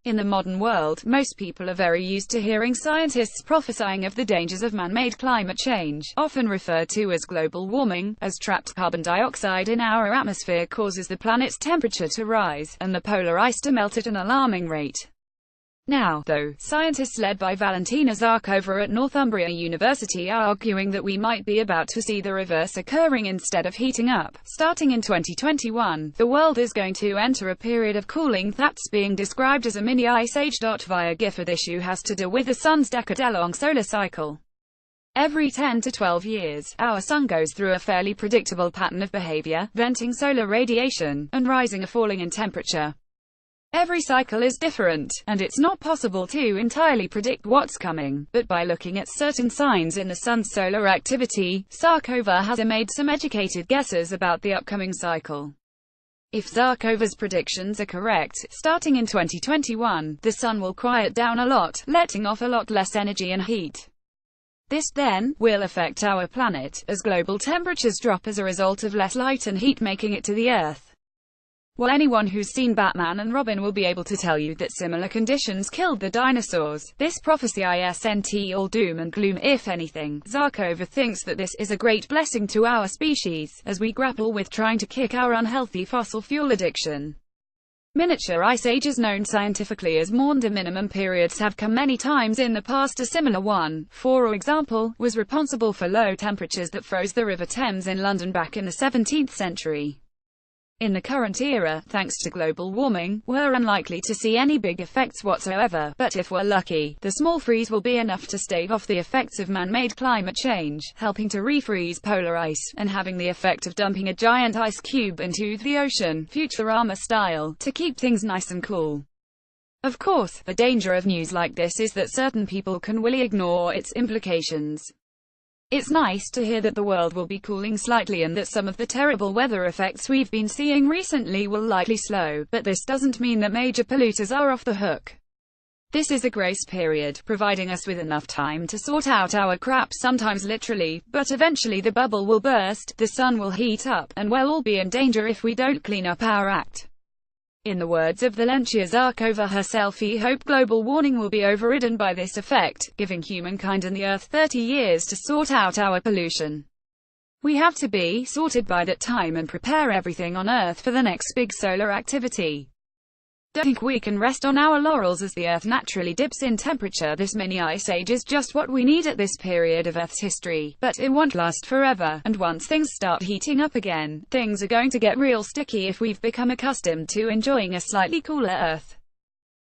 In the modern world, most people are very used to hearing scientists prophesying of the dangers of man-made climate change, often referred to as global warming, as trapped carbon dioxide in our atmosphere causes the planet's temperature to rise, and the polar ice to melt at an alarming rate. Now, though, scientists led by Valentina Zarkova at Northumbria University are arguing that we might be about to see the reverse occurring. Instead of heating up, starting in 2021, the world is going to enter a period of cooling that's being described as a mini ice age. Via GIF. The issue has to do with the sun's decade-long solar cycle. Every 10 to 12 years, our sun goes through a fairly predictable pattern of behavior, venting solar radiation, and rising or falling in temperature. Every cycle is different, and it's not possible to entirely predict what's coming, but by looking at certain signs in the sun's solar activity, Zarkova has made some educated guesses about the upcoming cycle. If Zarkova's predictions are correct, starting in 2021, the sun will quiet down a lot, letting off a lot less energy and heat. This, then, will affect our planet, as global temperatures drop as a result of less light and heat making it to the Earth. Well, anyone who's seen Batman and Robin will be able to tell you that similar conditions killed the dinosaurs. This prophecy isn't all doom and gloom. If anything, Zarkova thinks that this is a great blessing to our species, as we grapple with trying to kick our unhealthy fossil fuel addiction. Miniature ice ages, known scientifically as Maunder minimum periods, have come many times in the past. A similar one, for example, was responsible for low temperatures that froze the River Thames in London back in the 17th century. In the current era, thanks to global warming, we're unlikely to see any big effects whatsoever, but if we're lucky, the small freeze will be enough to stave off the effects of man-made climate change, helping to refreeze polar ice, and having the effect of dumping a giant ice cube into the ocean, Futurama style, to keep things nice and cool. Of course, the danger of news like this is that certain people can willfully ignore its implications. It's nice to hear that the world will be cooling slightly and that some of the terrible weather effects we've been seeing recently will likely slow, but this doesn't mean that major polluters are off the hook. This is a grace period, providing us with enough time to sort out our crap, sometimes literally, but eventually the bubble will burst, the sun will heat up, and we'll all be in danger if we don't clean up our act. In the words of Valentina Zarkova herself, we hope global warming will be overridden by this effect, giving humankind and the Earth 30 years to sort out our pollution. We have to be sorted by that time and prepare everything on Earth for the next big solar activity. Don't think we can rest on our laurels as the Earth naturally dips in temperature. This mini ice age is just what we need at this period of Earth's history, but it won't last forever, and once things start heating up again, things are going to get real sticky if we've become accustomed to enjoying a slightly cooler Earth.